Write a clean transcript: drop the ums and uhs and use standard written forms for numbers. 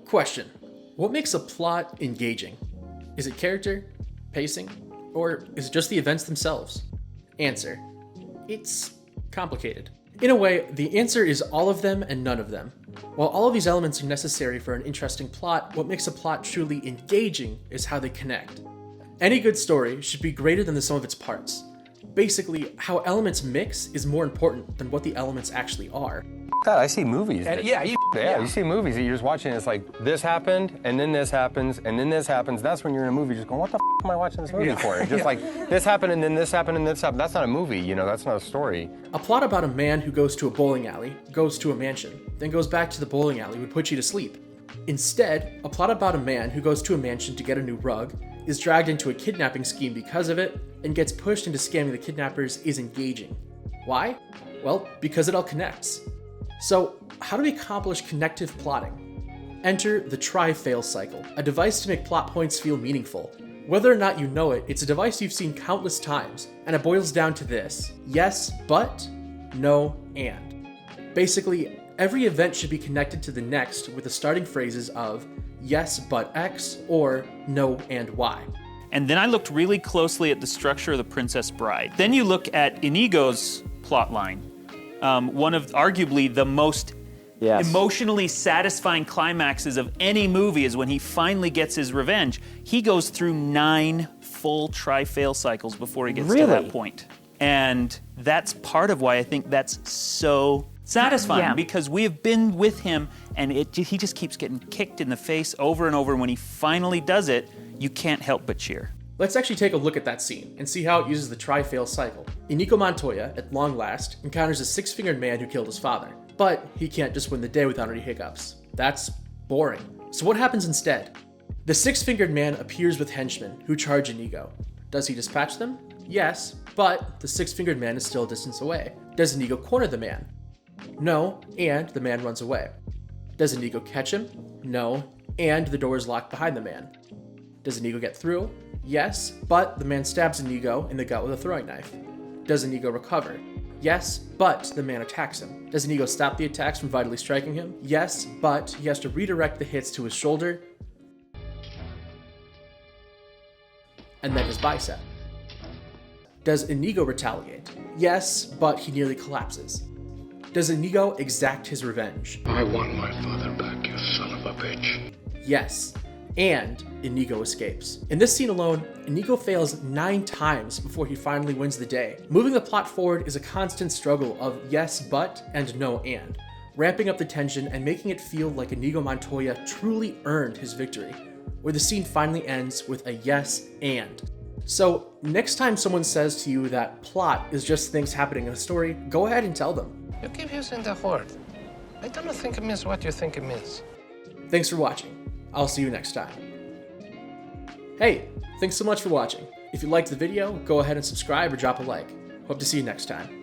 Question. What makes a plot engaging? Is it character, pacing, or is it just the events themselves? Answer. It's complicated. In a way, the answer is all of them and none of them. While all of these elements are necessary for an interesting plot, what makes a plot truly engaging is how they connect. Any good story should be greater than the sum of its parts. Basically, how elements mix is more important than what the elements actually are. God, I see movies. You see movies that you're just watching, it's like, this happened, and then this happens, and then this happens. That's when you're in a movie just going, what the am I watching this movie for? Just like, this happened, and then this happened, and this happened. That's not a movie, you know, that's not a story. A plot about a man who goes to a bowling alley, goes to a mansion, then goes back to the bowling alley would put you to sleep. Instead, a plot about a man who goes to a mansion to get a new rug, is dragged into a kidnapping scheme because of it, and gets pushed into scamming the kidnappers is engaging. Why? Well, because it all connects. So, how do we accomplish connective plotting? Enter the try-fail cycle, a device to make plot points feel meaningful. Whether or not you know it, it's a device you've seen countless times, and it boils down to this: yes, but, no, and. Basically, every event should be connected to the next with the starting phrases of yes, but X, or no, and Y. And then I looked really closely at the structure of The Princess Bride. Then you look at Inigo's plotline. One of arguably the most emotionally satisfying climaxes of any movie is when he finally gets his revenge. He goes through 9 full try-fail cycles before he gets to that point. And that's part of why I think that's so satisfying, because we have been with him and he just keeps getting kicked in the face over and over. And when he finally does it, you can't help but cheer. Let's actually take a look at that scene and see how it uses the try-fail cycle. Inigo Montoya, at long last, encounters a 6-fingered man who killed his father. But he can't just win the day without any hiccups. That's boring. So what happens instead? The 6-fingered man appears with henchmen who charge Inigo. Does he dispatch them? Yes, but the 6-fingered man is still a distance away. Does Inigo corner the man? No, and the man runs away. Does Inigo catch him? No, and the door is locked behind the man. Does Inigo get through? Yes, but the man stabs Inigo in the gut with a throwing knife. Does Inigo recover? Yes, but the man attacks him. Does Inigo stop the attacks from vitally striking him? Yes, but he has to redirect the hits to his shoulder and then his bicep. Does Inigo retaliate? Yes, but he nearly collapses. Does Inigo exact his revenge? I want my father back, you son of a bitch. Yes, and Inigo escapes. In this scene alone, Inigo fails 9 times before he finally wins the day. Moving the plot forward is a constant struggle of yes, but, and no, and, ramping up the tension and making it feel like Inigo Montoya truly earned his victory, where the scene finally ends with a yes, and. So, next time someone says to you that plot is just things happening in a story, go ahead and tell them. You keep using the word. I don't think it means what you think it means. Thanks for watching. I'll see you next time. Hey, thanks so much for watching. If you liked the video, go ahead and subscribe or drop a like. Hope to see you next time.